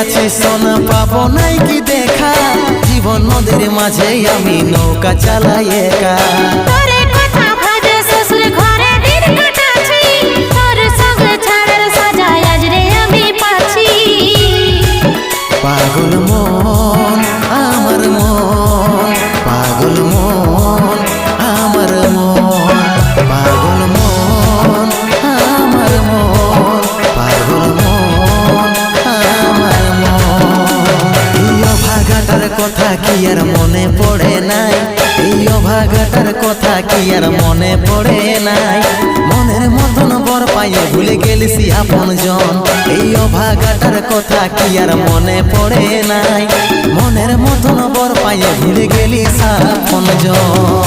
আছি সোনা পাবো নাই কি দেখা, জীবন নদীর মাঝে আমি নৌকা চালাই একা। তোরে কথা ভাবে শ্বশুর ঘরে দিন কাটাচ্ছি, তোর সঙ্গে ছাড়ার সাজা আজ রে আমি পাচ্ছি। পাগল মন আমার মন, পাগল মন আমার মন, পাগল মন আমার মন, পাগল মন আমার মন। এই অভাগাটার কথা কি আর মনে পড়ে নাই, এই অভাগাটার কথা কি আর মনে পড়ে নাই। মনের মতন বর পাইয়ে ভুলে গেলিস আপন জন, এই অভাগাটার কথা কি আর মনে পড়ে নাই। মনের মতন বর পাইয়ে ভুলে গেলিস আপন জন।